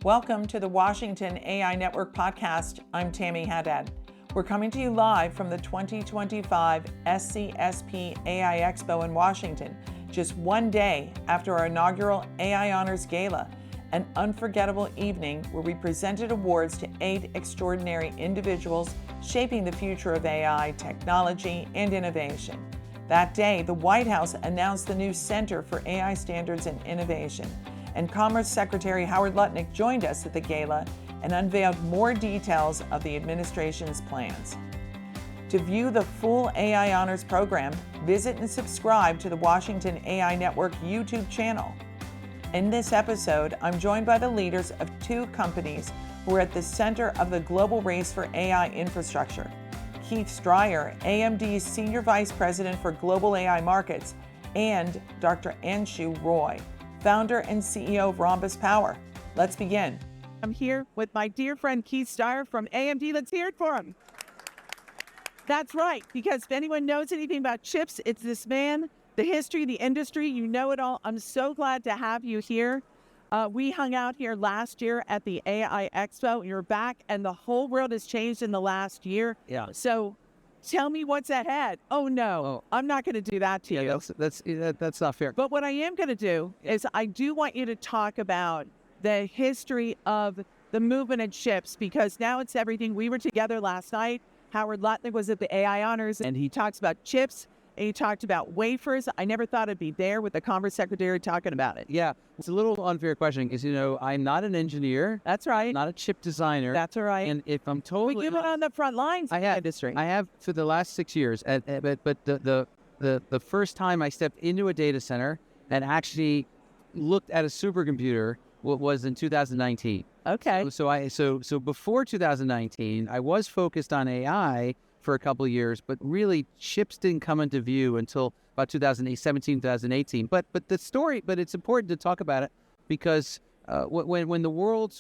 Welcome to the Washington AI Network podcast. I'm Tammy Haddad. We're coming to you live from the 2025 SCSP AI Expo in Washington, just one day after our inaugural AI Honors Gala, an unforgettable evening where we presented awards to 8 extraordinary individuals shaping the future of AI, technology, and innovation. That day, the White House announced the new Center for AI Standards and Innovation, and Commerce Secretary Howard Lutnick joined us at the gala and unveiled more details of the administration's plans. To view the full AI Honors program, visit and subscribe to the Washington AI Network YouTube channel. In this episode, I'm joined by the leaders of 2 companies who are at the center of the global race for AI infrastructure. Keith Strier, AMD's Senior Vice President for Global AI Markets, and Dr. Anshu Roy, founder and CEO of Rhombus Power. Let's begin. I'm here with my dear friend Keith Strier from AMD. Let's hear it for him. That's right, because if anyone knows anything about chips, it's this man, the history, the industry, you know it all. I'm so glad to have you here. We hung out here last year at the AI Expo. You're back, and the whole world has changed in the last year. Yeah. So tell me what's ahead. Oh, no, I'm not going to do that to you. That's not fair. But what I am going to do is I do want you to talk about the history of the movement in chips, because now it's everything. We were together last night. Howard Lutnick was at the AI Honors, and he talks about chips, and he talked about wafers. I never thought I'd be there with the Commerce Secretary talking about it. Yeah, it's a little unfair question because, I'm not an engineer. That's right. Not a chip designer. That's all right. And if I'm totally... We've been on the front lines of the industry. I have for the last 6 years. But the first time I stepped into a data center and actually looked at a supercomputer was in 2019. Okay. So before 2019, I was focused on AI for a couple of years, but really chips didn't come into view until about 2017, 2018. But it's important to talk about it because when the world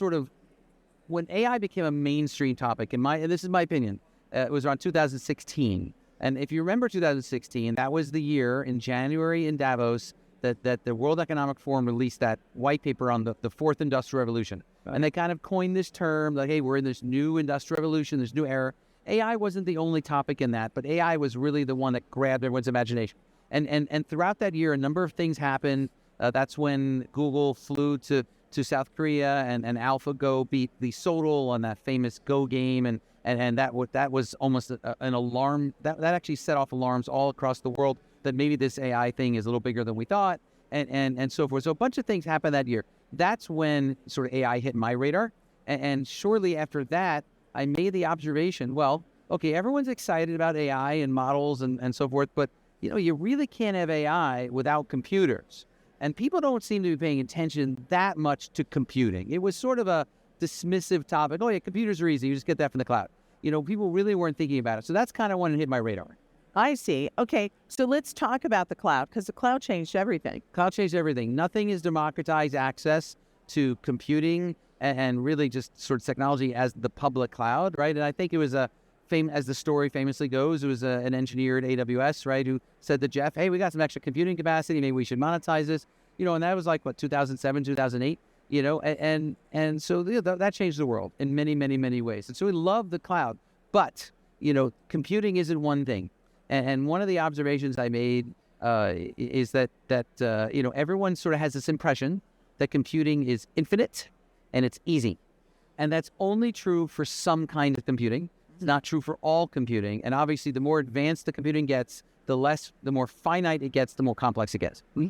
when AI became a mainstream topic, and this is my opinion, it was around 2016. And if you remember 2016, that was the year in January in Davos that the World Economic Forum released that white paper on the fourth industrial revolution. Right. And they kind of coined this term like, hey, we're in this new industrial revolution, this new era. AI wasn't the only topic in that, but AI was really the one that grabbed everyone's imagination. And throughout that year, a number of things happened. That's when Google flew to South Korea and AlphaGo beat the Sodal on that famous Go game. And that was almost an alarm. That actually set off alarms all across the world that maybe this AI thing is a little bigger than we thought, and so forth. So a bunch of things happened that year. That's when sort of AI hit my radar. And shortly after that, I made the observation, well, okay, everyone's excited about AI and models and so forth, but you really can't have AI without computers. And people don't seem to be paying attention that much to computing. It was sort of a dismissive topic. Oh yeah, computers are easy. You just get that from the cloud. People really weren't thinking about it. So that's kind of when it hit my radar. I see. Okay, so let's talk about the cloud, because the cloud changed everything. Cloud changed everything. Nothing is democratized access to computing and really just sort of technology as the public cloud, right? And I think it was as the story famously goes, it was an engineer at AWS, right, who said to Jeff, hey, we got some extra computing capacity, maybe we should monetize this, and that was like, 2007, 2008, and so that changed the world in many, many, many ways. And so we love the cloud, but, computing isn't one thing. And one of the observations I made is that everyone sort of has this impression that computing is infinite and it's easy. And that's only true for some kind of computing. It's not true for all computing. And obviously, the more advanced the computing gets, the more finite it gets, the more complex it gets. Mm-hmm.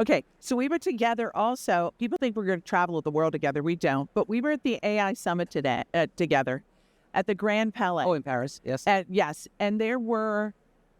Okay, so we were together also. People think we're going to travel the world together. We don't. But we were at the AI Summit today together at the Grand Palais. Oh, in Paris, yes. Yes, and there were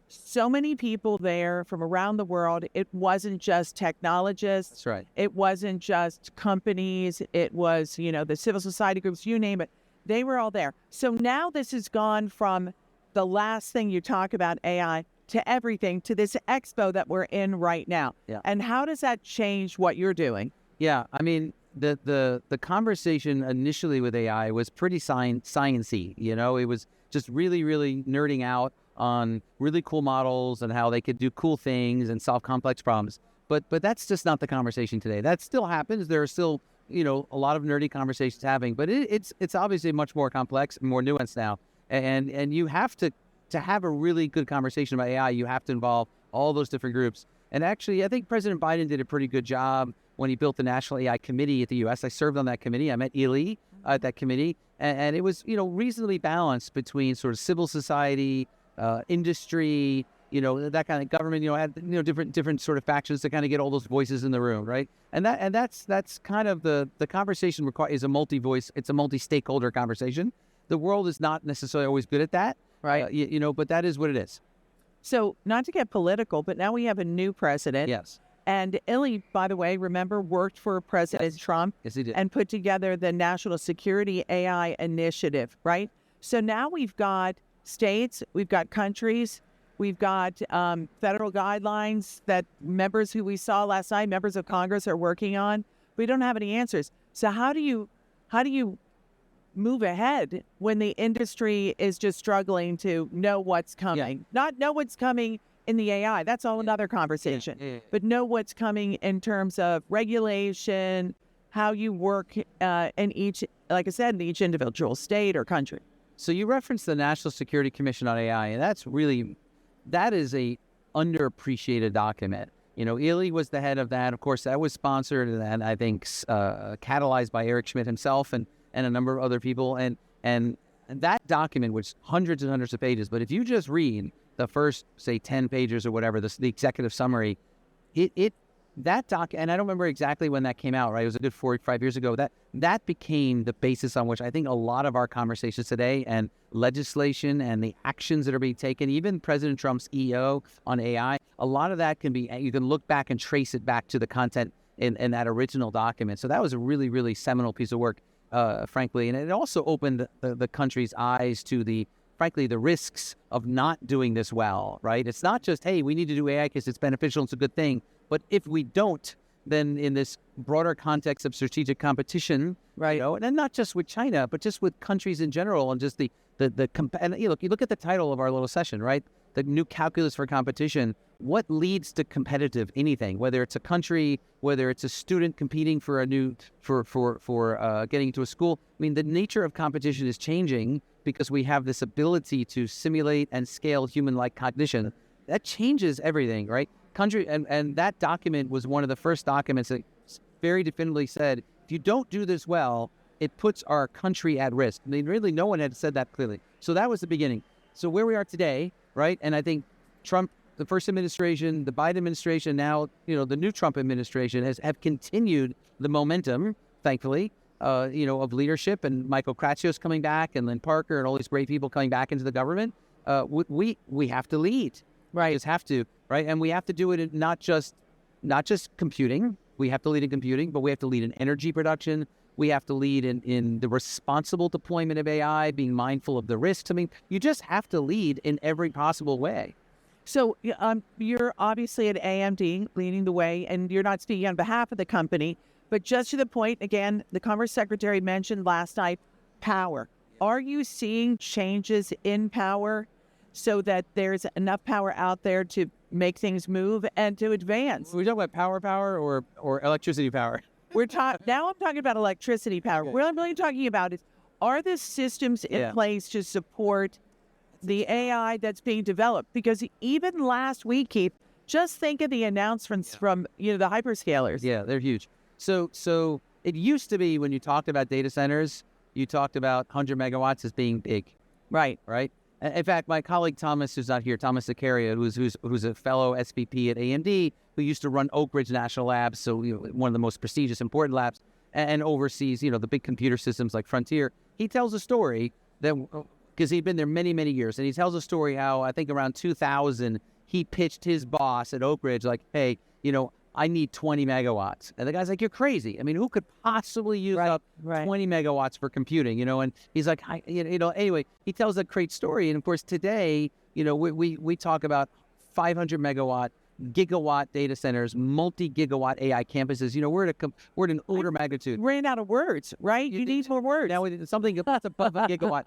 so many people there from around the world. It wasn't just technologists. That's right. It wasn't just companies. It was, the civil society groups, you name it. They were all there. So now this has gone from the last thing you talk about AI to everything to this expo that we're in right now. Yeah. And how does that change what you're doing? Yeah, I mean, the conversation initially with AI was pretty science-y. It was just really, really nerding out on really cool models and how they could do cool things and solve complex problems. But that's just not the conversation today. That still happens. There are still a lot of nerdy conversations having, but it's obviously much more complex and more nuanced now. And you have to have a really good conversation about AI, you have to involve all those different groups. And actually, I think President Biden did a pretty good job when he built the National AI Committee at the U.S. I served on that committee. I met Ely at that committee, and it was, reasonably balanced between sort of civil society, industry, that kind of government, had, different sort of factions to kind of get all those voices in the room, right? And that's kind of the conversation is a multi-voice, it's a multi-stakeholder conversation. The world is not necessarily always good at that, right? But that is what it is. So not to get political, but now we have a new president. Yes. And Illy, by the way, remember, worked for President Trump. Yes, he did. And put together the National Security AI Initiative, right? So now we've got states, we've got countries, we've got federal guidelines that members who we saw last night, members of Congress, are working on. We don't have any answers. So how do you move ahead when the industry is just struggling to know what's coming? Not know what's coming in the AI, that's all another conversation. But know what's coming in terms of regulation, how you work in each, like I said, in each individual state or country. So you referenced the National Security Commission on AI, and that is a underappreciated document. Ely was the head of that. Of course, that was sponsored and I think catalyzed by Eric Schmidt himself and a number of other people. And that document was hundreds and hundreds of pages. But if you just read the first, say, 10 pages or whatever, the executive summary, that doc, and I don't remember exactly when that came out, right? It was a good 4 or 5 years ago. That became the basis on which I think a lot of our conversations today and legislation and the actions that are being taken, even President Trump's EO on AI, a lot of that you can look back and trace it back to the content in that original document. So that was a really, really seminal piece of work, frankly. And it also opened the country's eyes to frankly, the risks of not doing this well, right? It's not just, hey, we need to do AI because it's beneficial, it's a good thing. But if we don't, then in this broader context of strategic competition, right? And not just with China, but just with countries in general, and just and you look at the title of our little session, right? The new calculus for competition. What leads to competitive anything? Whether it's a country, whether it's a student competing for getting into a school. I mean, the nature of competition is changing because we have this ability to simulate and scale human-like cognition. That changes everything, right? And that document was one of the first documents that very definitively said, if you don't do this well, it puts our country at risk. I mean, really, no one had said that clearly. So that was the beginning. So where we are today, right? And I think Trump, the first administration, the Biden administration, now, the new Trump administration have continued the momentum, thankfully, of leadership, and Michael Kratzios coming back, and Lynn Parker, and all these great people coming back into the government. We have to lead. Right. We just have to, right? And we have to do it in not just computing. We have to lead in computing, but we have to lead in energy production. We have to lead in the responsible deployment of AI, being mindful of the risks. I mean, you just have to lead in every possible way. So you're obviously at AMD leading the way, and you're not speaking on behalf of the company, but just to the point, again, the Commerce Secretary mentioned last night, power. Are you seeing changes in power so that there's enough power out there to make things move and to advance? Are we talking about power or electricity power? Now I'm talking about electricity power. Okay. What I'm really talking about is, are the systems in place to support the AI that's being developed? Because even last week, Keith, just think of the announcements from the hyperscalers. Yeah, they're huge. So it used to be when you talked about data centers, you talked about 100 megawatts as being big. Right. In fact, my colleague Thomas, who's not here, Thomas Zakaria, who's a fellow SVP at AMD, who used to run Oak Ridge National Labs, so one of the most prestigious, important labs, and oversees the big computer systems like Frontier. He tells a story that, because he'd been there many, many years, and he tells a story how I think around 2000 he pitched his boss at Oak Ridge like, hey, I need 20 megawatts. And the guy's like, you're crazy. I mean, who could possibly use up 20 megawatts for computing, And he's like, anyway, he tells that great story. And of course, today, we talk about 500 megawatt, gigawatt data centers, multi-gigawatt AI campuses. We're at an order magnitude. Ran out of words, right? You need more words. Now it's something above a gigawatt,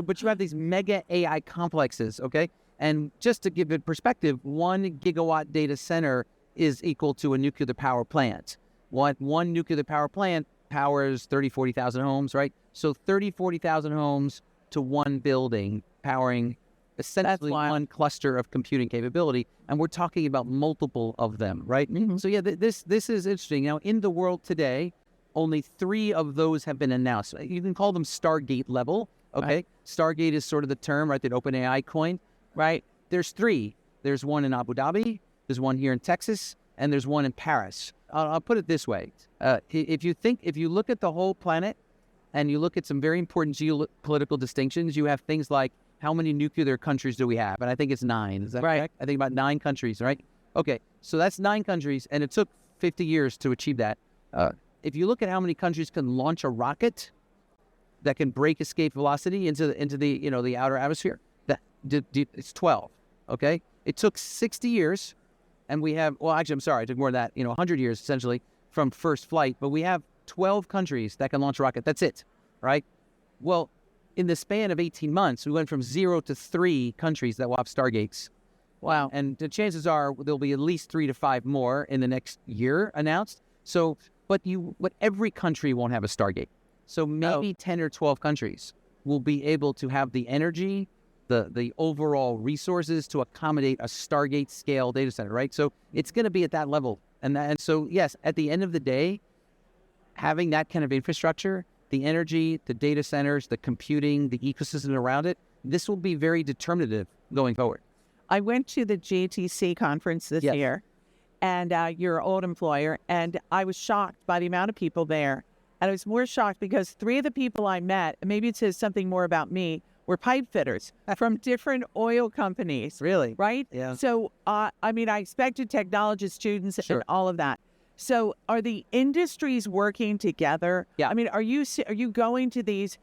but you have these mega AI complexes, okay? And just to give it perspective, 1 gigawatt data center is equal to a nuclear power plant. One nuclear power plant powers 30, 40,000 homes, right? So 30, 40,000 homes to one building powering essentially one cluster of computing capability. And we're talking about multiple of them, right? So yeah, this is interesting. Now, in the world today, only 3 of those have been announced. You can call them Stargate level, okay? Right. Stargate is sort of the term, right, that OpenAI coined, right? There's 3. There's one in Abu Dhabi, there's one here in Texas, and there's one in Paris. I'll put it this way. If you look at the whole planet and you look at some very important geopolitical distinctions, you have things like how many nuclear countries do we have? And I think it's 9. Is that right? Correct? I think about 9 countries, right? Okay, so that's 9 countries, and it took 50 years to achieve that. If you look at how many countries can launch a rocket that can break escape velocity into the the outer atmosphere, it's 12. Okay, it took 60 years, and we have actually I'm sorry, it took more than that. 100 years essentially from first flight, but we have 12 countries that can launch a rocket. That's it, right? Well, in the span of 18 months, we went from 0 to 3 countries that will have Stargates. Wow! And the chances are there'll be at least 3 to 5 more in the next year announced. So. But every country won't have a Stargate. So maybe 10 or 12 countries will be able to have the energy, the overall resources to accommodate a Stargate scale data center, right? So it's going to be at that level. And so, yes, at the end of the day, having that kind of infrastructure, the energy, the data centers, the computing, the ecosystem around it, this will be very determinative going forward. I went to the GTC conference this year. And your old employer, and I was shocked by the amount of people there. And I was more shocked because 3 of the people I met, and maybe it says something more about me, were pipe fitters from different oil companies. Really? Right? Yeah. So, I expected technology students and all of that. So are the industries working together? Yeah. Are you going to these,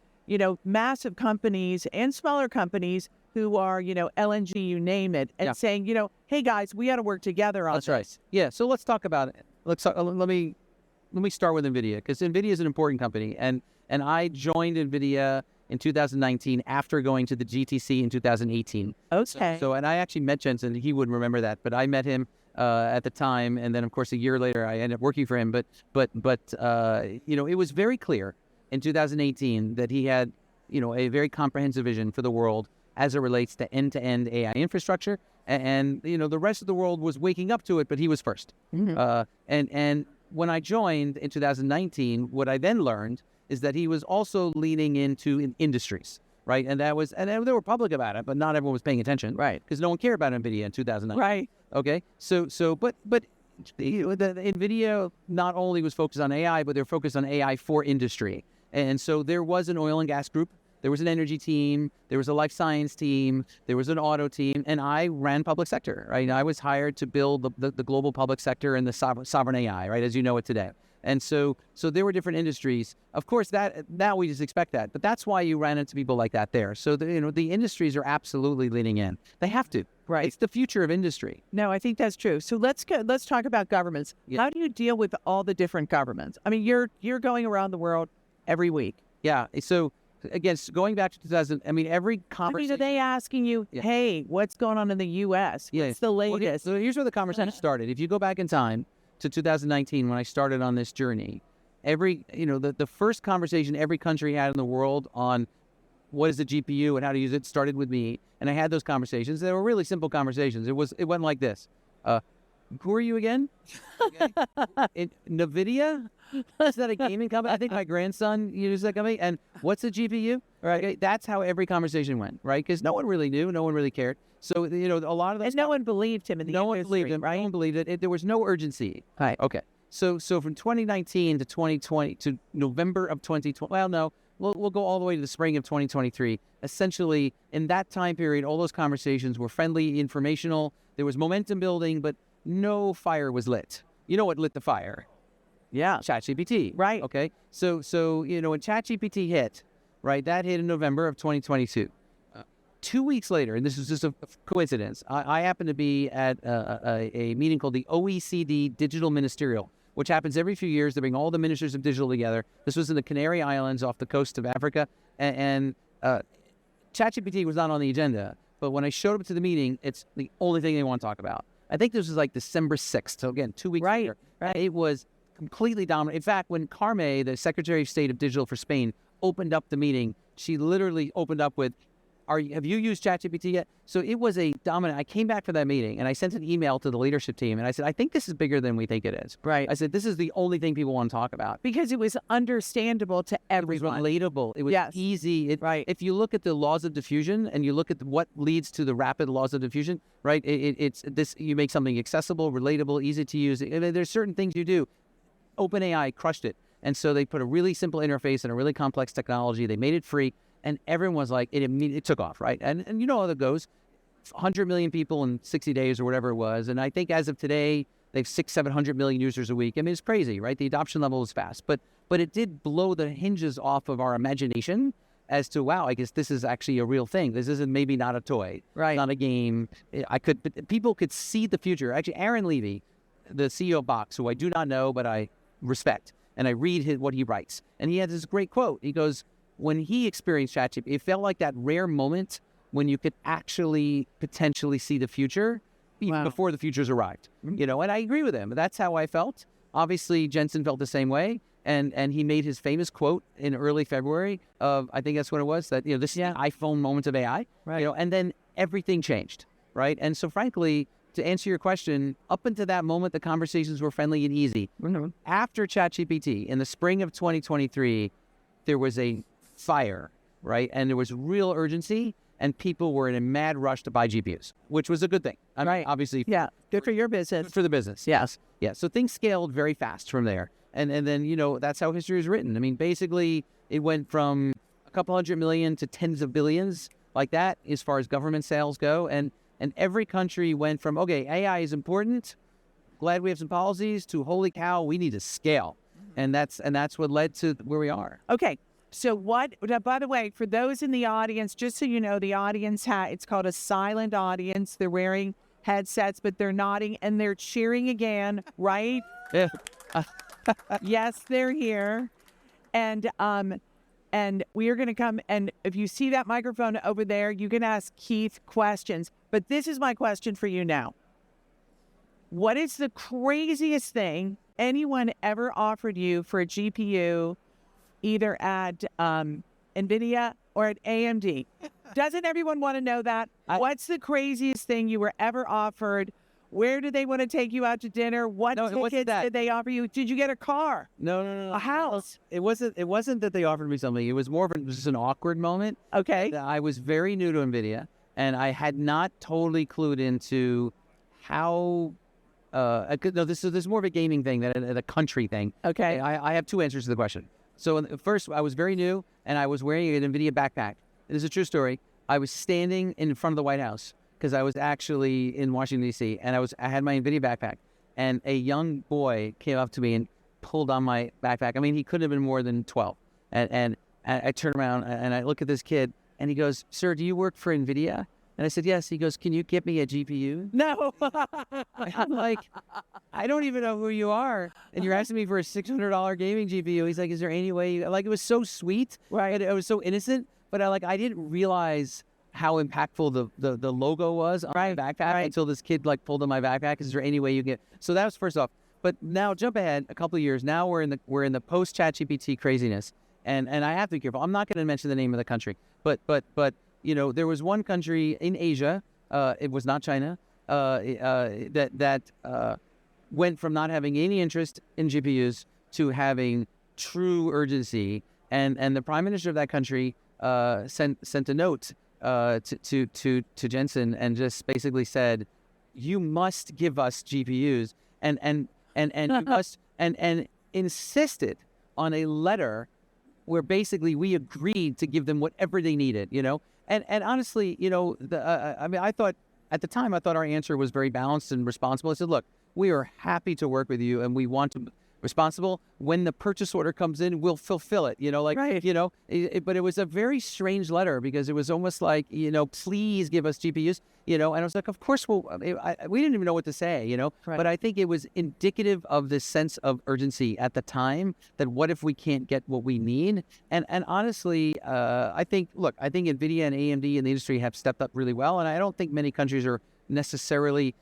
massive companies and smaller companies who are, LNG, you name it, and saying, hey guys, we got to work together on this. That's right. Yeah. So let's talk about it. Let me start with NVIDIA, because NVIDIA is an important company, and I joined NVIDIA in 2019 after going to the GTC in 2018. Okay. So and I actually met Jensen. He wouldn't remember that, but I met him at the time, and then of course a year later I ended up working for him. But it was very clear in 2018 that he had a very comprehensive vision for the world as it relates to end-to-end AI infrastructure. And the rest of the world was waking up to it, but he was first. And when I joined in 2019, what I then learned is that he was also leaning into industries, right? And they were public about it, but not everyone was paying attention, right? Because no one cared about NVIDIA in 2019, right? Okay, but the NVIDIA not only was focused on AI, but they're focused on AI for industry. And so there was an oil and gas group. There was an energy team, there was a life science team, there was an auto team, and I ran public sector, right? I was hired to build the global public sector and the sovereign AI, right, as you know it today. And so there were different industries. Of course, now we just expect that, but that's why you ran into people like that there. So the industries are absolutely leaning in. They have to, right? It's the future of industry. No, I think that's true. So let's talk about governments. Yeah. How do you deal with all the different governments? You're going around the world every week. Yeah. So. Again, going back to 2000, every conversation... Are they asking you, hey, what's going on in the U.S.? What's the latest? So here's where the conversation started. If you go back in time to 2019, when I started on this journey, the first conversation every country had in the world on what is the GPU and how to use it started with me. And I had those conversations. They were really simple conversations. It went like this. Who are you again? NVIDIA? Is that a gaming company? I think my grandson uses that company. And what's a GPU? Right. Okay, that's how every conversation went, right? Because no one really knew. No one really cared. So, a lot of those... And no one believed him in the industry, No one believed him. Right? No one believed it. There was no urgency. Right. Okay. So from 2019 to 2020 to November of 2020, well, no, we'll go all the way to the spring of 2023. Essentially, in that time period, all those conversations were friendly, informational. There was momentum building, but no fire was lit. You know what lit the fire? Yeah. ChatGPT. Right. Okay. So when ChatGPT hit, right, that hit in November of 2022. 2 weeks later, and this is just a coincidence, I happened to be at a meeting called the OECD Digital Ministerial, which happens every few years. They bring all the ministers of digital together. This was in the Canary Islands off the coast of Africa. And ChatGPT was not on the agenda. But when I showed up to the meeting, it's the only thing they want to talk about. I think this was like December 6th. So again, 2 weeks later. Right. It was completely dominant. In fact, when Carme, the Secretary of State of Digital for Spain, opened up the meeting, she literally opened up with, have you used ChatGPT yet? So it was a dominant. I came back from that meeting and I sent an email to the leadership team and I said, I think this is bigger than we think it is. Right. I said, this is the only thing people want to talk about. Because it was understandable to everyone. It was relatable. It was easy. Right. If you look at the laws of diffusion and you look at what leads to the rapid laws of diffusion, right? It's this, you make something accessible, relatable, easy to use. There's certain things you do. OpenAI crushed it. And so they put a really simple interface and a really complex technology. They made it free. And everyone was like, it took off, right? And you know how that goes. 100 million people in 60 days or whatever it was. And I think as of today, they have 600-700 million users a week. I mean, it's crazy, right? The adoption level is fast. But it did blow the hinges off of our imagination as to, wow, I guess this is actually a real thing. This isn't maybe not a toy, right? Not a game. People could see the future. Actually, Aaron Levy, the CEO of Box, who I do not know, but I respect, and I read what he writes. And he has this great quote. He goes, when he experienced ChatGPT, it felt like that rare moment when you could actually potentially see the future even before the future's arrived. You know, and I agree with him. That's how I felt. Obviously, Jensen felt the same way. And he made his famous quote in early February of, I think that's what it was, that, this is the iPhone moment of AI. Right. And then everything changed, right? And so frankly, to answer your question, up until that moment, the conversations were friendly and easy. Mm-hmm. After ChatGPT, in the spring of 2023, there was a fire, right? And there was real urgency, and people were in a mad rush to buy GPUs, which was a good thing. I mean, obviously. Yeah, good for your business. Good for the business, yes. Yeah, so things scaled very fast from there. And then, that's how history is written. I mean, basically, it went from a couple hundred million to tens of billions, like that, as far as government sales go. And every country went from, okay, AI is important, glad we have some policies, to holy cow, we need to scale. And that's what led to where we are. Okay. So by the way, for those in the audience, just so you know, the audience it's called a silent audience. They're wearing headsets, but they're nodding and they're cheering again, right? Yeah. Yes, they're here. And we are going to come, and if you see that microphone over there, you can ask Keith questions. But this is my question for you now. What is the craziest thing anyone ever offered you for a GPU, either at NVIDIA or at AMD? Doesn't everyone want to know that? What's the craziest thing you were ever offered? Where do they want to take you out to dinner? What tickets did they offer you? Did you get a car? No. A house? It wasn't that they offered me something. It was more of just an awkward moment. Okay. I was very new to NVIDIA, and I had not totally clued into how. This is more of a gaming thing than a country thing. Okay. I have two answers to the question. So first, I was very new, and I was wearing an NVIDIA backpack. It is a true story. I was standing in front of the White House because I was actually in Washington, D.C., and I had my NVIDIA backpack, and a young boy came up to me and pulled on my backpack. I mean, he couldn't have been more than 12. And I turned around, and I look at this kid, and he goes, "Sir, do you work for NVIDIA?" And I said, "Yes." He goes, "Can you get me a GPU?" No. I'm like, "I don't even know who you are, and you're asking me for a $600 gaming GPU." He's like, "Is there any way?" Like, it was so sweet, right? It was so innocent, but I didn't realize how impactful the logo was on my backpack until this kid pulled on my backpack. Is there any way you get? So that was first off. But now jump ahead a couple of years. Now we're in the post ChatGPT craziness, and I have to be careful. I'm not going to mention the name of the country, but there was one country in Asia. It was not China. That went from not having any interest in GPUs to having true urgency, and the prime minister of that country sent a note to Jensen and just basically said, "You must give us GPUs," and you must and insisted on a letter where basically we agreed to give them whatever they needed, and honestly, I thought at the time our answer was very balanced and responsible. I said, "Look, we are happy to work with you, and we want to." Responsible. When the purchase order comes in, we'll fulfill it. But it was a very strange letter because it was almost like, please give us GPUs. And I was like, of course we didn't even know what to say. But I think it was indicative of this sense of urgency at the time. That what if we can't get what we need? And honestly, I think NVIDIA and AMD in the industry have stepped up really well, and I don't think many countries are necessarily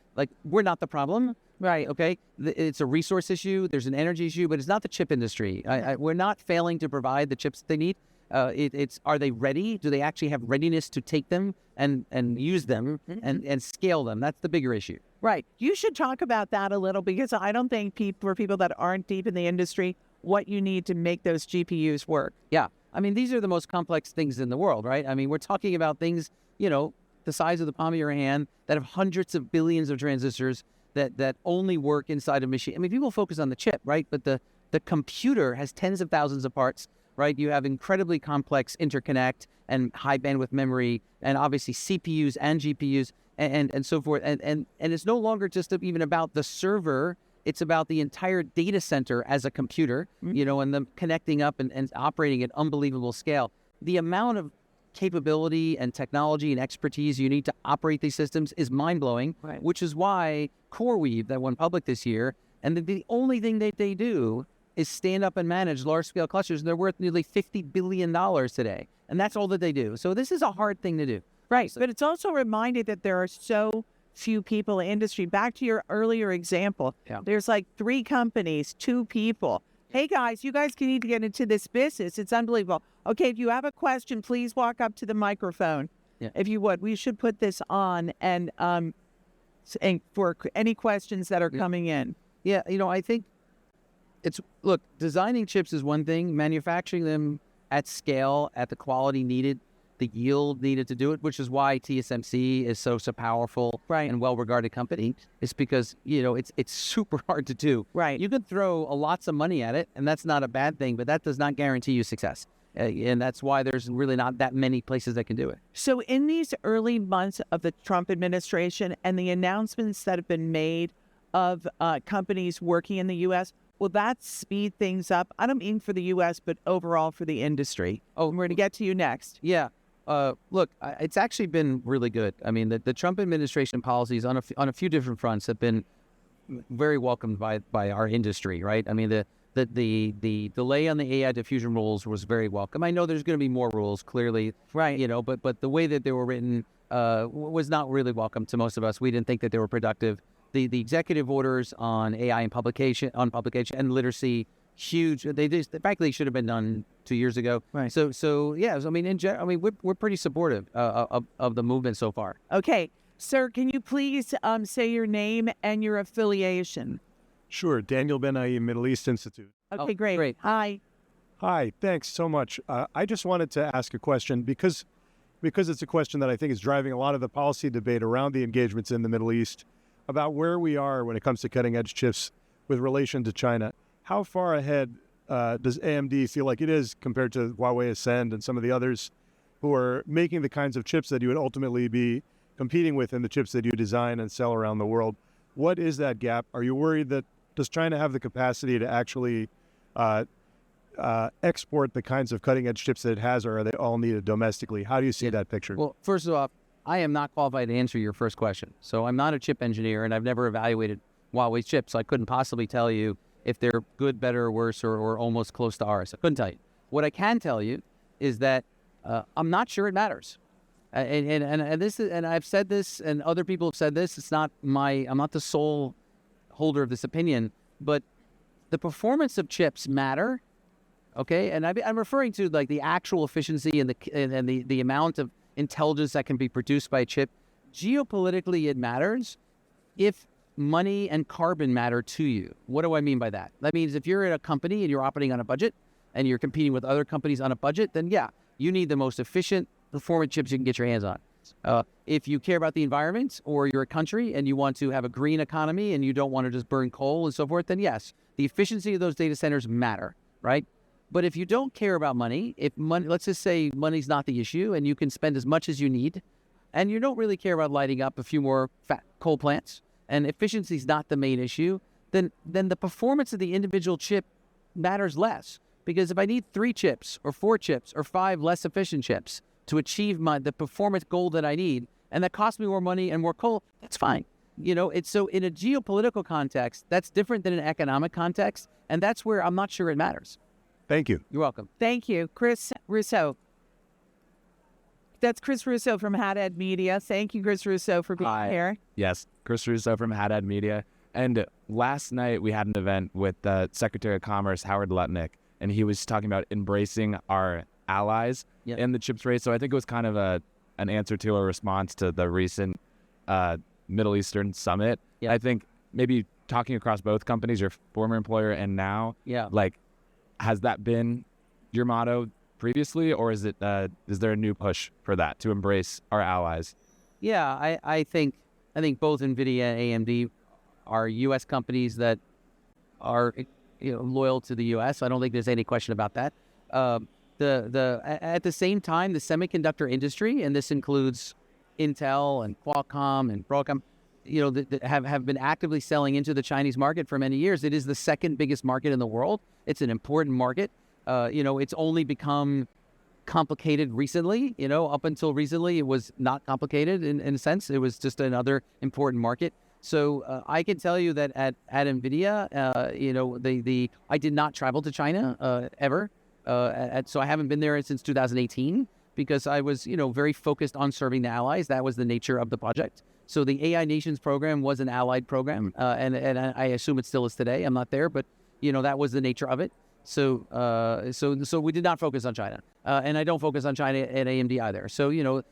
we're not the problem. Right. Okay, it's a resource issue. There's an energy issue, but it's not the chip industry. We're not failing to provide the chips they need. It's are they ready? Do they actually have readiness to take them and use them and scale them? That's the bigger issue. Right. You should talk about that a little, because I don't think for people that aren't deep in the industry, what you need to make those GPUs work. Yeah. I mean, these are the most complex things in the world, right? I mean, we're talking about things, the size of the palm of your hand that have hundreds of billions of transistors that only work inside a machine. I mean, people focus on the chip, right? But the computer has tens of thousands of parts, right? You have incredibly complex interconnect and high bandwidth memory, and obviously CPUs and GPUs and so forth. And it's no longer just even about the server. It's about the entire data center as a computer, and them connecting up and operating at unbelievable scale. The amount of capability and technology and expertise you need to operate these systems is mind-blowing, right. Which is why CoreWeave, that went public this year, and the only thing that they do is stand up and manage large-scale clusters, and they're worth nearly $50 billion today. And that's all that they do. So this is a hard thing to do. Right. So, but it's also reminded that there are so few people in the industry. Back to your earlier example, there's like 3 companies, 2 people. Hey guys, you guys need to get into this business. It's unbelievable. Okay, if you have a question, please walk up to the microphone. Yeah. If you would, we should put this on and for any questions that are coming in. Yeah, I think look, designing chips is one thing, manufacturing them at scale, at the quality needed, the yield needed to do it, which is why TSMC is so powerful, right. And well-regarded company. It's because, it's super hard to do. Right. You could throw lots of money at it, and that's not a bad thing, but that does not guarantee you success. And that's why there's really not that many places that can do it. So in these early months of the Trump administration and the announcements that have been made of companies working in the U.S., will that speed things up? I don't mean for the U.S., but overall for the industry. Oh, we're going to get to you next. Yeah. Look, it's actually been really good. I mean, the Trump administration policies on a few different fronts have been very welcomed by our industry, right? I mean, the delay on the AI diffusion rules was very welcome. I know there's going to be more rules, clearly, right? But the way that they were written was not really welcome to most of us. We didn't think that they were productive. The executive orders on AI and publication and literacy, huge. They just frankly should have been done 2 years ago. Right. So yeah. I mean, we're pretty supportive of the movement so far. Okay, sir, can you please say your name and your affiliation? Sure, Daniel Ben-Aim, Middle East Institute. Okay, great. Hi. Hi, thanks so much. I just wanted to ask a question because it's a question that I think is driving a lot of the policy debate around the engagements in the Middle East about where we are when it comes to cutting-edge chips with relation to China. How far ahead does AMD feel like it is compared to Huawei Ascend and some of the others who are making the kinds of chips that you would ultimately be competing with in the chips that you design and sell around the world? What is that gap? Are you worried that does China have the capacity to actually export the kinds of cutting-edge chips that it has, or are they all needed domestically? How do you see that picture? Well, first off, I am not qualified to answer your first question. So I'm not a chip engineer, and I've never evaluated Huawei's chips, so I couldn't possibly tell you if they're good, better, or worse, or almost close to ours. I couldn't tell you. What I can tell you is that I'm not sure it matters. And I've said this, and other people have said this. I'm not the sole holder of this opinion, but the performance of chips matter. Okay, and I'm referring to like the actual efficiency and the amount of intelligence that can be produced by a chip. Geopolitically, it matters if money and carbon matter to you. What do I mean by that? That means if you're at a company and you're operating on a budget and you're competing with other companies on a budget, then yeah, you need the most efficient performance chips you can get your hands on. If you care about the environment, or you're a country and you want to have a green economy and you don't want to just burn coal and so forth, then yes, the efficiency of those data centers matter, right? But if you don't care about money, let's just say money's not the issue and you can spend as much as you need, and you don't really care about lighting up a few more fat coal plants, and efficiency is not the main issue, then the performance of the individual chip matters less. Because if I need 3 chips or 4 chips or 5 less efficient chips to achieve the performance goal that I need, and that costs me more money and more coal, that's fine. It's so in a geopolitical context, that's different than an economic context, and that's where I'm not sure it matters. Thank you. You're welcome. Thank you. Chris Russo. That's Chris Russo from Haddad Media. Thank you, Chris Russo, for being here. Yes, Chris Russo from Haddad Media. And last night we had an event with the Secretary of Commerce, Howard Lutnick, and he was talking about embracing our allies in the chips race. So I think it was kind of an answer to a response to the recent Middle Eastern summit. I think maybe talking across both companies, your former employer and now, like, has that been your motto previously, or is there a new push for that to embrace our allies? Yeah, I think both NVIDIA and AMD are U.S. companies that are loyal to the U.S. I don't think there's any question about that. At the same time, the semiconductor industry, and this includes Intel and Qualcomm and Broadcom, have been actively selling into the Chinese market for many years. It is the second biggest market in the world. It's an important market. It's only become complicated recently. Up until recently, it was not complicated in a sense. It was just another important market. So I can tell you that at NVIDIA, I did not travel to China ever. So I haven't been there since 2018 because I was, very focused on serving the allies. That was the nature of the project. So the AI Nations program was an allied program, and I assume it still is today. I'm not there, but that was the nature of it. So we did not focus on China, and I don't focus on China at AMD either. So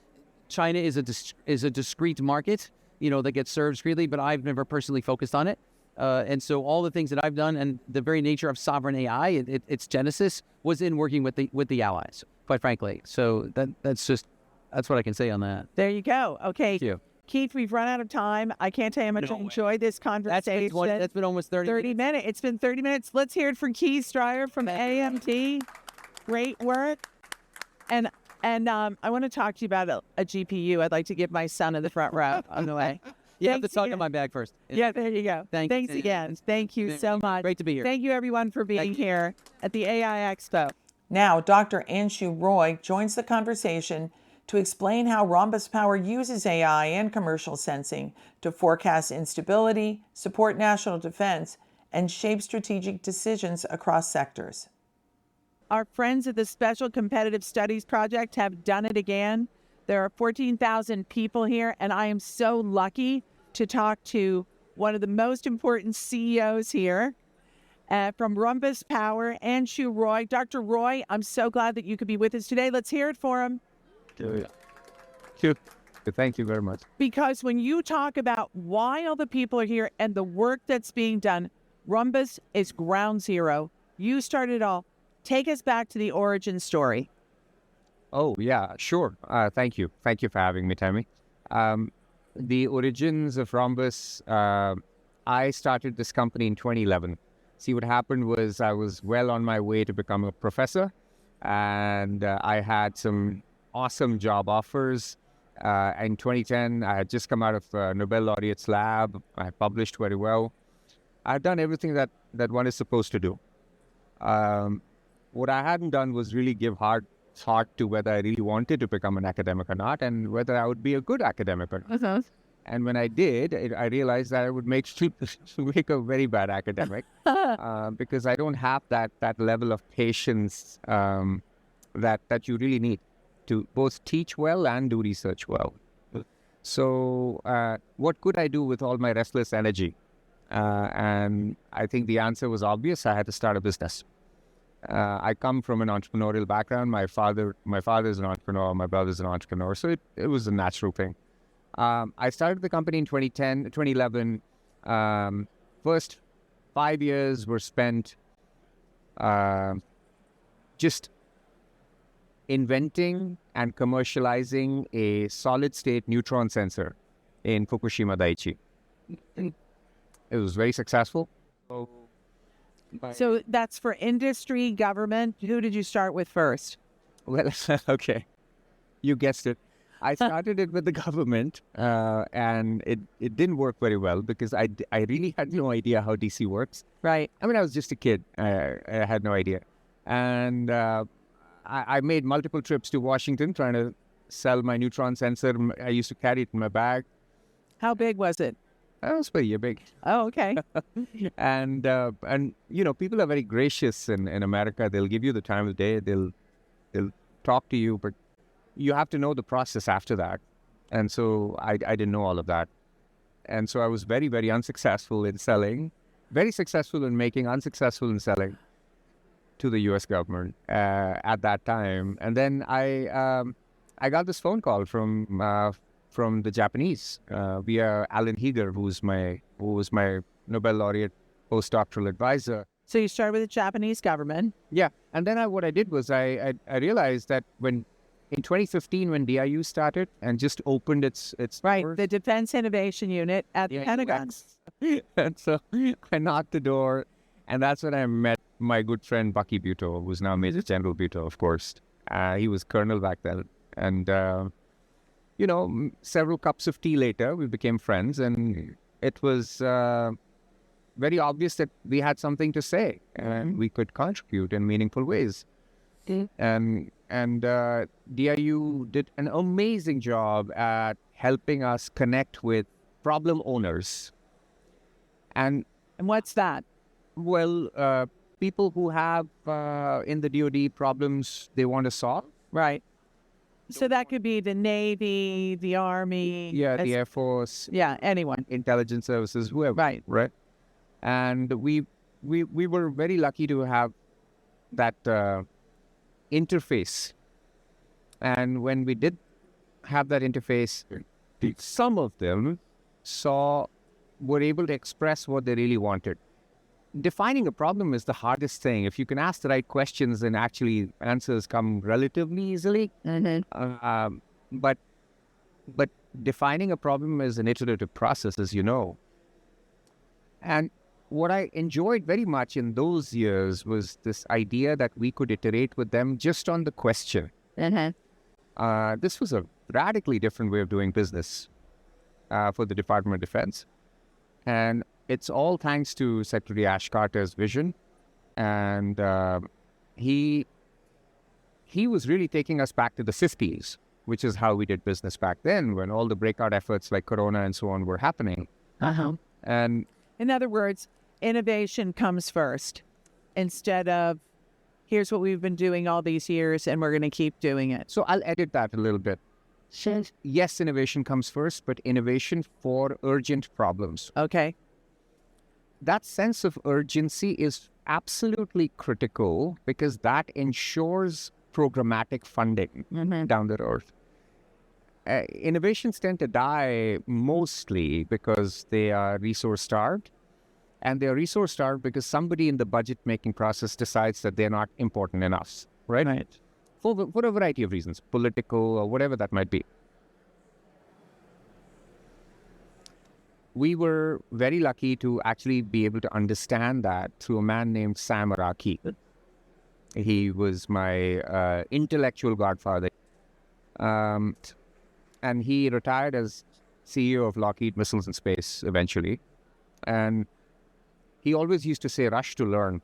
China is a discrete market, that gets served discretely, but I've never personally focused on it. And so all the things that I've done and the very nature of sovereign AI, its genesis was in working with the allies, quite frankly. So that's what I can say on that. There you go. Okay. Thank you. Keith, we've run out of time. I can't tell you how much I enjoyed this conversation. That's been almost 30 minutes. It's been 30 minutes. Let's hear it from Keith Strier from AMD. Great work. And I want to talk to you about a GPU. I'd like to give my son in the front row on the way. You have to talk in my bag first. Yeah, there you go. Thanks again. Thank you so much. Great to be here. Thank you, everyone, for being here at the AI Expo. Now, Dr. Anshu Roy joins the conversation to explain how Rhombus Power uses AI and commercial sensing to forecast instability, support national defense, and shape strategic decisions across sectors. Our friends at the Special Competitive Studies Project have done it again. There are 14,000 people here, and I am so lucky to talk to one of the most important CEOs here from Rhombus Power, Anshu Roy. Dr. Roy, I'm so glad that you could be with us today. Let's hear it for him. Thank you very much. Because when you talk about why all the people are here and the work that's being done, Rhombus is ground zero. You started it all. Take us back to the origin story. Oh, yeah, sure. Thank you. Thank you for having me, Tammy. The origins of Rhombus, I started this company in 2011. See, what happened was I was well on my way to become a professor, and I had some awesome job offers. In 2010, I had just come out of Nobel Laureate's lab. I published very well. I'd done everything that one is supposed to do. What I hadn't done was really give hard thought to whether I really wanted to become an academic or not, and whether I would be a good academic or not. And when I did, I realized that I would make a very bad academic because I don't have that level of patience that you really need to both teach well and do research well. So what could I do with all my restless energy? And I think the answer was obvious. I had to start a business. I come from an entrepreneurial background. My father is an entrepreneur. My brother's an entrepreneur. So it was a natural thing. I started the company in 2011. First 5 years were spent just inventing and commercializing a solid-state neutron sensor in Fukushima Daiichi. It was very successful. So that's for industry, government. Who did you start with first? Well, okay. You guessed it. I started it with the government, and it didn't work very well because I really had no idea how DC works. Right. I mean, I was just a kid. I had no idea. And I made multiple trips to Washington trying to sell my neutron sensor. I used to carry it in my bag. How big was it? It was pretty big. Oh, okay. And you know, people are very gracious in America. They'll give you the time of day. They'll talk to you, but you have to know the process after that. And so I didn't know all of that. And so I was very, very unsuccessful in selling, very successful in making, unsuccessful in selling to the U.S. government at that time. And then I got this phone call from the Japanese via Alan Heeger, who was my Nobel laureate postdoctoral advisor. So you started with the Japanese government. Yeah, and then what I did was I realized that in 2015 when DIU started and just opened its doors, the Defense Innovation Unit at the Pentagon. And so I knocked the door, and that's when I met my good friend Bucky Butow, who's now Major General Butow, of course. He was colonel back then, and several cups of tea later, we became friends, and it was very obvious that we had something to say and we could contribute in meaningful ways. And DIU did an amazing job at helping us connect with problem owners. And what's that? Well, people who have in the DoD problems they want to solve. Right. So that could be the Navy, the Army. Yeah, the Air Force. Yeah, anyone. Intelligence services, whoever. Right. And we were very lucky to have that interface. And when we did have that interface, some of them were able to express what they really wanted. Defining a problem is the hardest thing. If you can ask the right questions, then actually answers come relatively easily. But defining a problem is an iterative process, as you know. And what I enjoyed very much in those years was this idea that we could iterate with them just on the question. This was a radically different way of doing business for the Department of Defense. And it's all thanks to Secretary Ash Carter's vision. And he was really taking us back to the 50s, which is how we did business back then, when all the breakout efforts like Corona and so on were happening. And in other words, innovation comes first instead of here's what we've been doing all these years and we're going to keep doing it. So I'll edit that a little bit. Yes, innovation comes first, but innovation for urgent problems. Okay. That sense of urgency is absolutely critical because that ensures programmatic funding down the road. Innovations tend to die mostly because they are resource-starved. And they are resource-starved because somebody in the budget-making process decides that they're not important enough, right? For a variety of reasons, political or whatever that might be. We were very lucky to actually be able to understand that through a man named Sam Araki. He was my intellectual godfather. And he retired as CEO of Lockheed Missiles and Space eventually. And he always used to say, rush to learn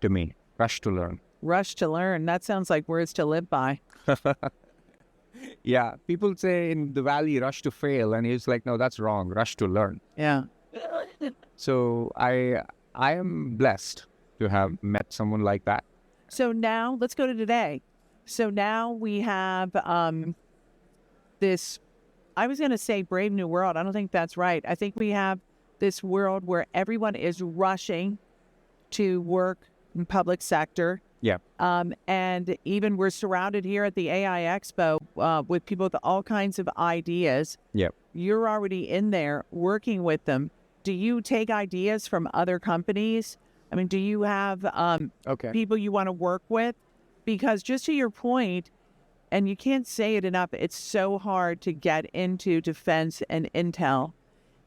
to me, rush to learn. Rush to learn. That sounds like words to live by. Yeah. People say in the Valley, rush to fail. And he's like, no, that's wrong. Rush to learn. Yeah. So I am blessed to have met someone like that. So now let's go to today. So now we have this, I was going to say brave new world. I don't think that's right. I think we have this world where everyone is rushing to work in public sector. Yeah. And even we're surrounded here at the AI Expo with people with all kinds of ideas. Yeah. You're already in there working with them. Do you take ideas from other companies? I mean, do you have people you want to work with? Because just to your point, and you can't say it enough, it's so hard to get into defense and intel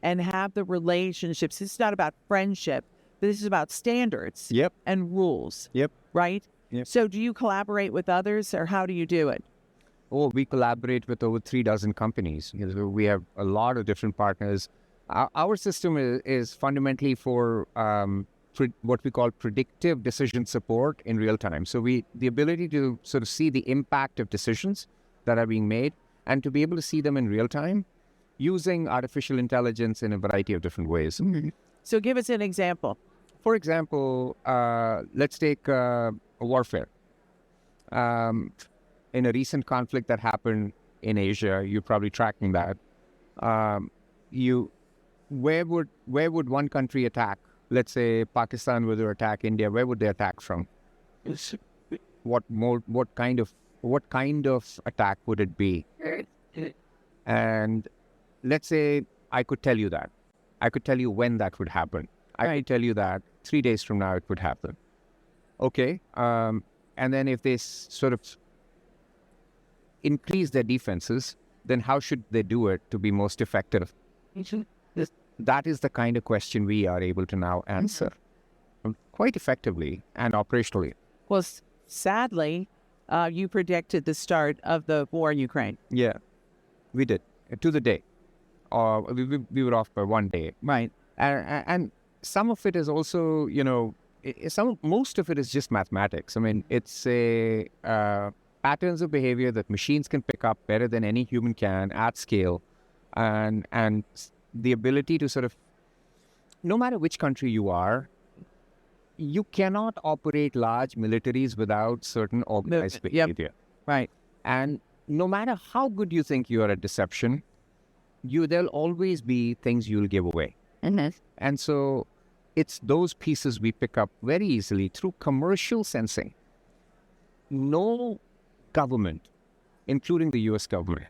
and have the relationships. This is not about friendship. This is about standards and rules. Right? So do you collaborate with others or how do you do it? Oh, we collaborate with over 36 companies. We have a lot of different partners. Our system is fundamentally for what we call predictive decision support in real time. So the ability to sort of see the impact of decisions that are being made and to be able to see them in real time using artificial intelligence in a variety of different ways. So give us an example. For example, let's take warfare. In a recent conflict that happened in Asia, you're probably tracking that. where would one country attack? Let's say Pakistan were to attack India. Where would they attack from? What kind of attack would it be? And let's say I could tell you that. I could tell you when that would happen. I could tell you that 3 days from now it would happen. Okay. And then if they sort of increase their defenses, then how should they do it to be most effective? That is the kind of question we are able to now answer quite effectively and operationally. Well, sadly, you predicted the start of the war in Ukraine. Yeah, we did, to the day. We were off by 1 day. Right. And some of it is also, most of it is just mathematics. I mean, it's patterns of behavior that machines can pick up better than any human can at scale. And the ability to sort of, no matter which country you are, you cannot operate large militaries without certain organized behavior. Yep. Right. And no matter how good you think you are at deception, there'll always be things you'll give away. And so it's those pieces we pick up very easily through commercial sensing. No government, including the US government,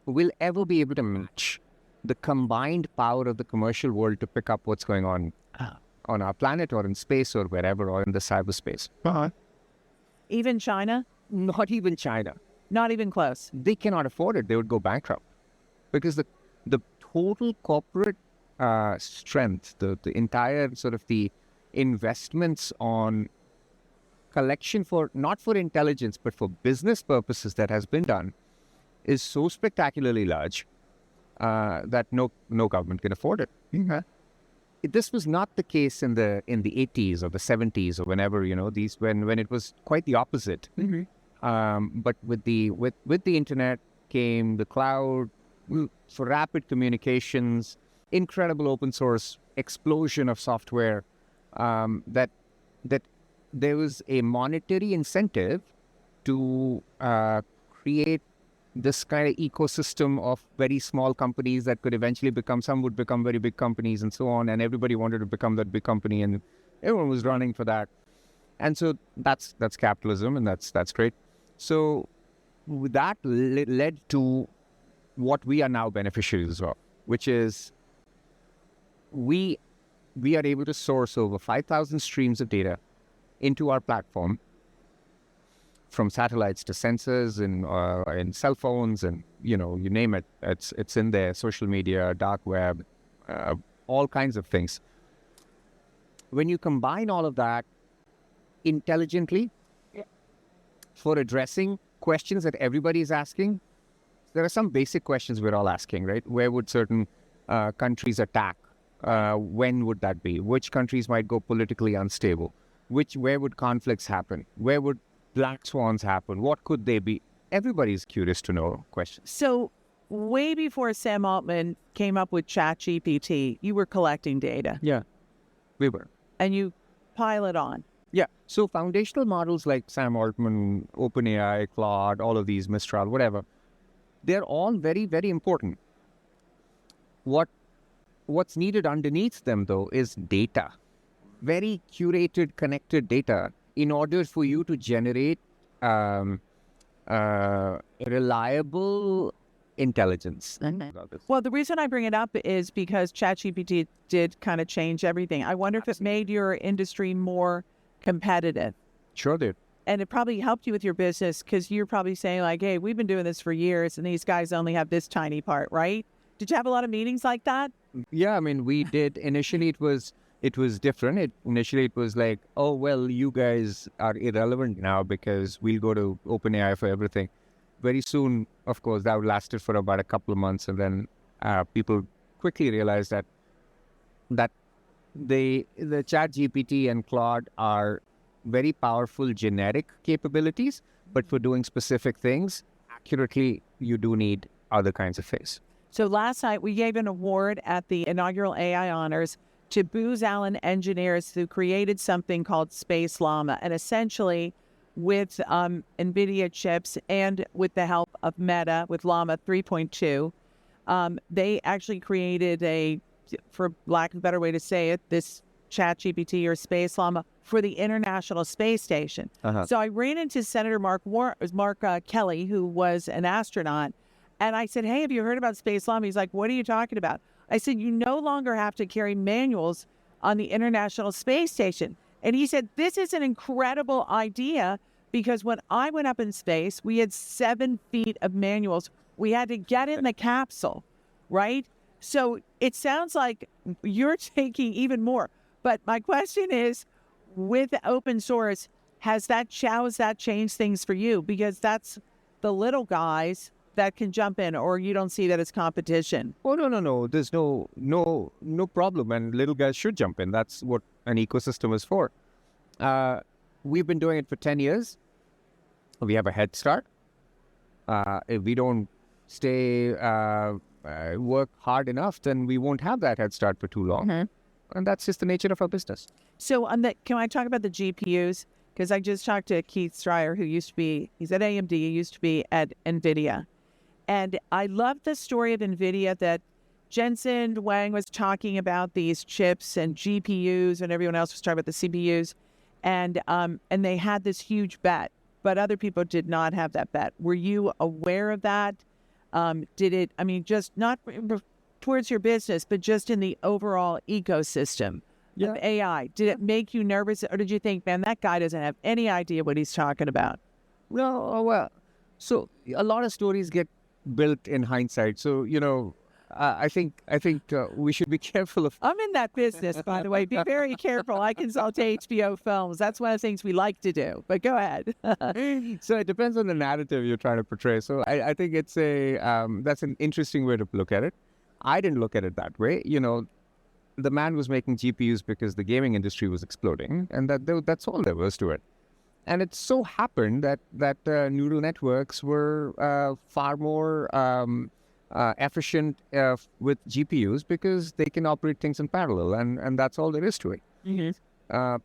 will ever be able to match the combined power of the commercial world to pick up what's going on our planet or in space or wherever or in the cyberspace. Even China? Not even China. Not even close. They cannot afford it. They would go bankrupt. Because the total corporate strength, the entire sort of the investments on collection not for intelligence, but for business purposes that has been done is so spectacularly large that no government can afford it. This was not the case in the 80s or the 70s or whenever, when it was quite the opposite. But with the internet came the cloud for rapid communications, incredible open source explosion of software, that there was a monetary incentive to create this kind of ecosystem of very small companies that could eventually some would become very big companies and so on. And everybody wanted to become that big company and everyone was running for that. And so that's capitalism and that's great. So that led to what we are now beneficiaries of, which is we are able to source over 5,000 streams of data into our platform, from satellites to sensors and cell phones and, you name it. It's in there, social media, dark web, all kinds of things. When you combine all of that intelligently for addressing questions that everybody is asking, there are some basic questions we're all asking, right? Where would certain countries attack? When would that be? Which countries might go politically unstable? Where would conflicts happen? Where would black swans happen? What could they be? Everybody's curious to know questions. So way before Sam Altman came up with ChatGPT, you were collecting data. Yeah, we were. And you pile it on. Yeah. So foundational models like Sam Altman, OpenAI, Claude, all of these, Mistral, whatever, they're all very, very important. What's needed underneath them, though, is data. Very curated, connected data in order for you to generate reliable intelligence. Well, the reason I bring it up is because ChatGPT did kind of change everything. I wonder if it made your industry more competitive. Sure did. And it probably helped you with your business because you're probably saying like, hey, we've been doing this for years and these guys only have this tiny part, right? Did you have a lot of meetings like that? Yeah, I mean, we did. Initially, it was different. Initially, it was like, oh, well, you guys are irrelevant now because we'll go to OpenAI for everything. Very soon, of course, that lasted for about a couple of months. And then people quickly realized that the ChatGPT and Claude are very powerful generic capabilities, but for doing specific things accurately, you do need other kinds of things. So last night, we gave an award at the inaugural AI Honors to Booz Allen engineers who created something called Space Llama. And essentially, with NVIDIA chips and with the help of Meta, with Llama 3.2, They actually created for lack of a better way to say it, this Chat GPT or Space Llama for the International Space Station. So I ran into Senator Mark Kelly, who was an astronaut, and I said, hey, have you heard about Space Llama? He's like, what are you talking about? I said, you no longer have to carry manuals on the International Space Station. And he said, this is an incredible idea because when I went up in space, we had 7 feet of manuals. We had to get in the capsule, right? So it sounds like you're taking even more. But my question is, with open source, how has that changed things for you? Because that's the little guys that can jump in, or you don't see that as competition? Oh, no. There's no problem. And little guys should jump in. That's what an ecosystem is for. We've been doing it for 10 years. We have a head start. If we don't work hard enough, then we won't have that head start for too long. And that's just the nature of our business. So can I talk about the GPUs? Because I just talked to Keith Strier, he's at AMD, he used to be at NVIDIA. And I love the story of NVIDIA that Jensen Huang was talking about these chips and GPUs, and everyone else was talking about the CPUs. And they had this huge bet, but other people did not have that bet. Were you aware of that? Just not towards your business, but just in the overall ecosystem of AI, did it make you nervous, or did you think, man, that guy doesn't have any idea what he's talking about? No, well, so a lot of stories get built in hindsight. So, I think we should be careful of... I'm in that business, by the way. Be very careful. I consult HBO films. That's one of the things we like to do. But go ahead. So it depends on the narrative you're trying to portray. So I think it's that's an interesting way to look at it. I didn't look at it that way. The man was making GPUs because the gaming industry was exploding, and that's all there was to it. And it so happened that neural networks were far more efficient with GPUs because they can operate things in parallel, and that's all there is to it.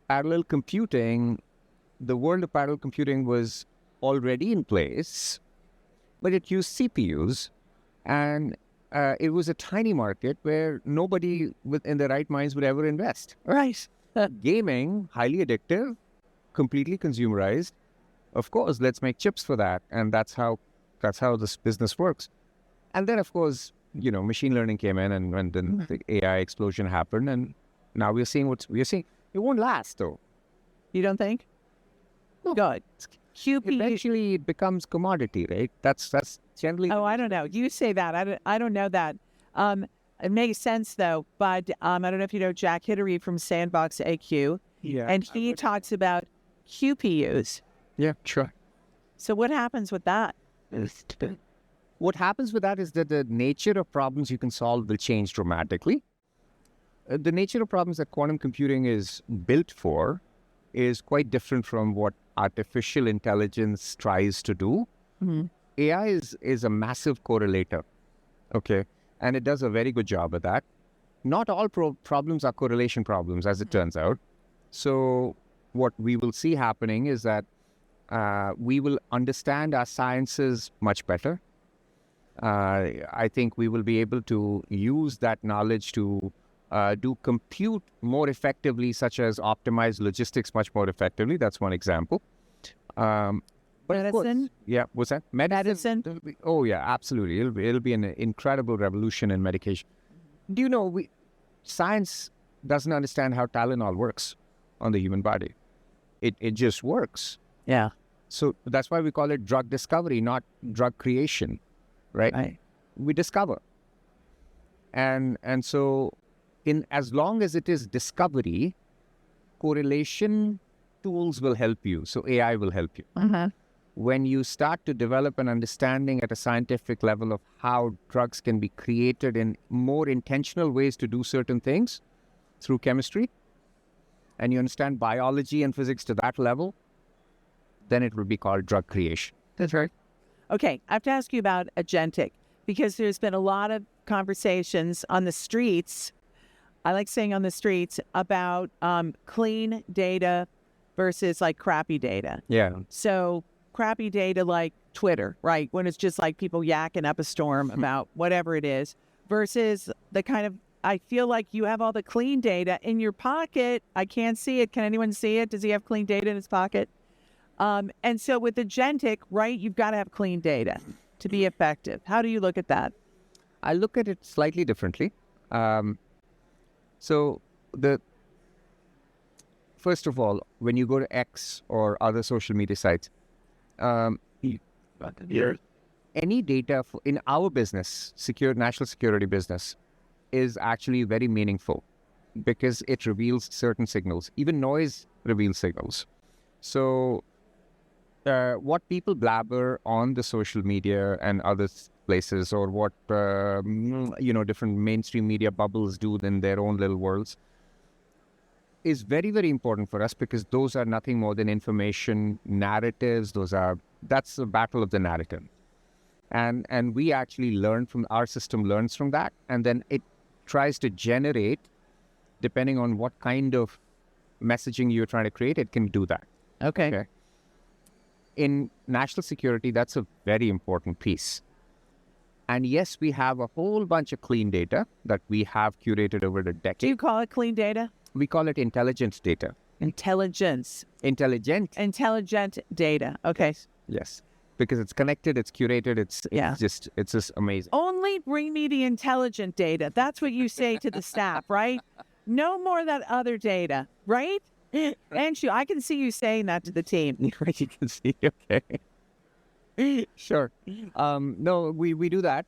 Parallel computing, the world of parallel computing was already in place, but it used CPUs, and it was a tiny market where nobody in their right minds would ever invest. Right. Gaming, highly addictive, completely consumerized. Of course, let's make chips for that, and that's how this business works. And then, of course, machine learning came in, and then the AI explosion happened, and now we're seeing what we're seeing. It won't last, though. You don't think? No. Good. Eventually, it becomes commodity, right? That's generally... Oh, I don't know. You say that. I don't know that. It makes sense, though. But I don't know if you know Jack Hittery from Sandbox AQ. Yeah. And he talks about QPUs. Yeah, sure. So what happens with that? What happens with that is that the nature of problems you can solve will change dramatically. The nature of problems that quantum computing is built for is quite different from what artificial intelligence tries to do. AI is a massive correlator, okay? And it does a very good job at that. Not all problems are correlation problems, as it turns out. So what we will see happening is that we will understand our sciences much better. I think we will be able to use that knowledge to do compute more effectively, such as optimize logistics much more effectively. That's one example. But medicine? Course, yeah, what's that? Medicine? Oh, yeah, absolutely. It'll be an incredible revolution in medication. Do you know, science doesn't understand how Tylenol works on the human body. It just works. Yeah. So that's why we call it drug discovery, not drug creation, right? We discover. And so as long as it is discovery, correlation tools will help you. So AI will help you. When you start to develop an understanding at a scientific level of how drugs can be created in more intentional ways to do certain things through chemistry, and you understand biology and physics to that level, then it will be called drug creation. That's right. Okay, I have to ask you about agentic, because there's been a lot of conversations on the streets, I like saying on the streets, about clean data versus like crappy data. Yeah. So crappy data like Twitter, right? When it's just like people yakking up a storm about whatever it is, versus the kind of, I feel like you have all the clean data in your pocket. I can't see it. Can anyone see it? Does he have clean data in his pocket? And so with agentic, right, you've got to have clean data to be effective. How do you look at that? I look at it slightly differently. So first of all, when you go to X or other social media sites, any data in our business, national security business, is actually very meaningful because it reveals certain signals. Even noise reveals signals. So what people blabber on the social media and other places, or what different mainstream media bubbles do in their own little worlds, is very, very important for us, because those are nothing more than information narratives. That's the battle of the narrative. And we actually our system learns from that, and then it tries to generate, depending on what kind of messaging you're trying to create, it can do that. Okay. In national security, that's a very important piece. And yes, we have a whole bunch of clean data that we have curated over the decade. Do you call it clean data? We call it intelligence data. Intelligent data. Okay. Yes. Because it's connected, it's curated, it's just amazing. Only bring me the intelligent data. That's what you say to the staff, right? No more of that other data, right? Anshu, I can see you saying that to the team. You can see, okay. Sure. No, we do that.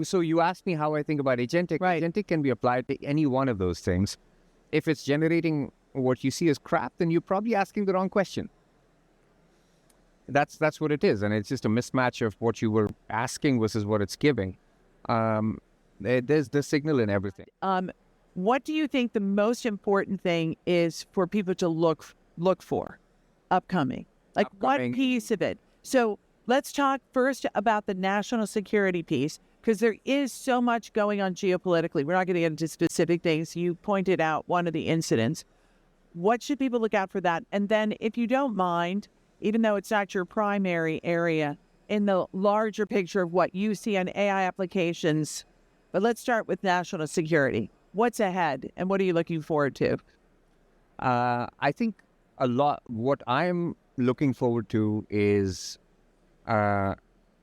So you asked me how I think about agentic. Right. Agentic can be applied to any one of those things. If it's generating what you see as crap, then you're probably asking the wrong question. That's what it is, and it's just a mismatch of what you were asking versus what it's giving. There's the signal in everything. What do you think the most important thing is for people to look for upcoming? Like what piece of it? So let's talk first about the national security piece, because there is so much going on geopolitically. We're not going to get into specific things. You pointed out one of the incidents. What should people look out for that? And then, if you don't mind, even though it's not your primary area, in the larger picture of what you see on AI applications, but let's start with national security. What's ahead, and what are you looking forward to? I think what I'm looking forward to is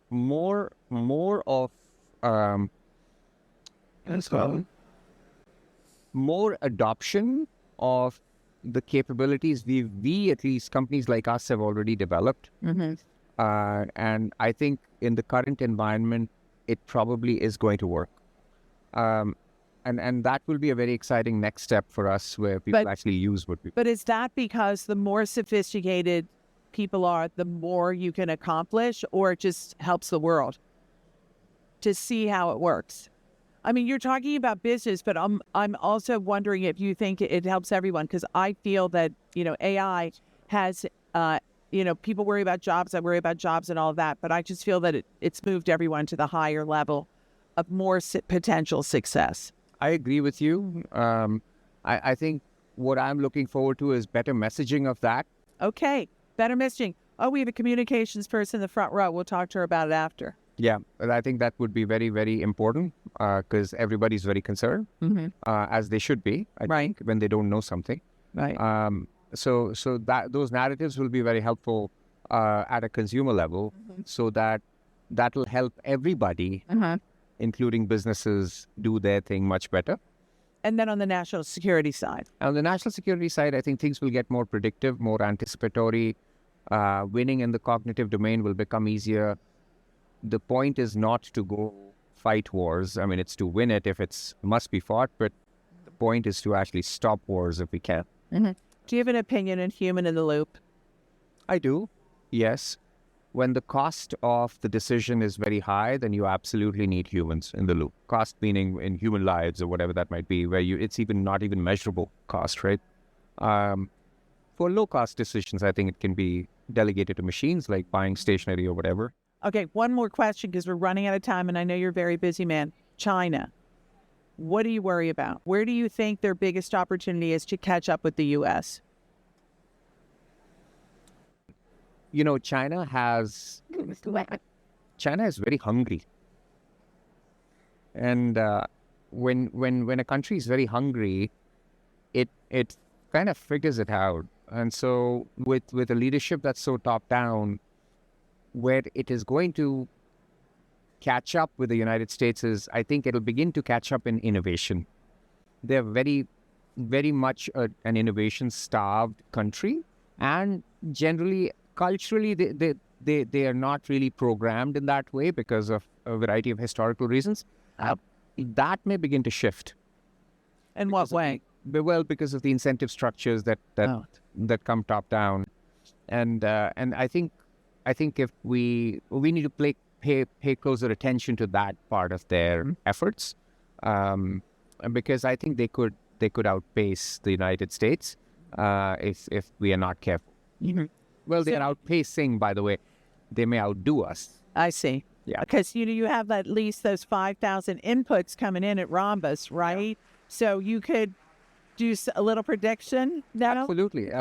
more of more adoption of the capabilities we at least companies like us have already developed. Mm-hmm. And I think in the current environment, it probably is going to work. And that will be a very exciting next step for us, where people actually use what we... But is that because the more sophisticated people are, the more you can accomplish, or it just helps the world to see how it works? I mean, you're talking about business, but I'm also wondering if you think it helps everyone, because I feel that, AI has, people worry about jobs, I worry about jobs and all of that, but I just feel that it's moved everyone to the higher level of more potential success. I agree with you. I think what I'm looking forward to is better messaging of that. Okay, better messaging. Oh, we have a communications person in the front row. We'll talk to her about it after. Yeah, but I think that would be very, very important, because everybody's very concerned, as they should be, I think, when they don't know something. Right. So that those narratives will be very helpful at a consumer level, so that'll help everybody, including businesses, do their thing much better. And then on the national security side? On the national security side, I think things will get more predictive, more anticipatory. Winning in the cognitive domain will become easier. The point is not to go fight wars. I mean, it's to win it if it must be fought, but the point is to actually stop wars if we can. Mm-hmm. Do you have an opinion in human in the loop? I do, yes. When the cost of the decision is very high, then you absolutely need humans in the loop. Cost meaning in human lives or whatever that might be, where it's not even measurable cost, right? For low-cost decisions, I think it can be delegated to machines, like buying stationery or whatever. Okay, one more question, because we're running out of time, and I know you're a very busy man. China, what do you worry about? Where do you think their biggest opportunity is to catch up with the U.S.? China is very hungry. And when a country is very hungry, it kind of figures it out. And so with a leadership that's so top down, where it is going to catch up with the United States is, I think it'll begin to catch up in innovation. They're very, very much an innovation-starved country, and generally, culturally, they are not really programmed in that way because of a variety of historical reasons. That may begin to shift. In what way? Well, because of the incentive structures that come top down, and I think if we need to pay closer attention to that part of their efforts, because I think they could outpace the United States if we are not careful. Well, they are outpacing, by the way. They may outdo us. I see. Yeah. Because you have at least those 5,000 inputs coming in at Rhombus, right? Yeah. So you could do a little prediction now? Absolutely.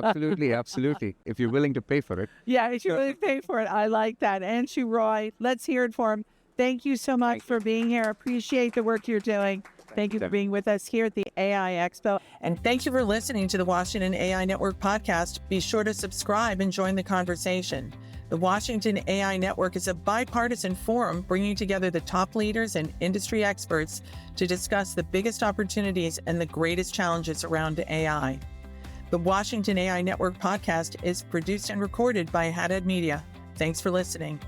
If you're willing to pay for it. Yeah, if you're willing to pay for it. I like that. Anshu Roy, let's hear it for him. Thank you so much for being here. Appreciate the work you're doing. Thank you for being with us here at the AI Expo. And thank you for listening to the Washington AI Network podcast. Be sure to subscribe and join the conversation. The Washington AI Network is a bipartisan forum bringing together the top leaders and industry experts to discuss the biggest opportunities and the greatest challenges around AI. The Washington AI Network podcast is produced and recorded by Haddad Media. Thanks for listening.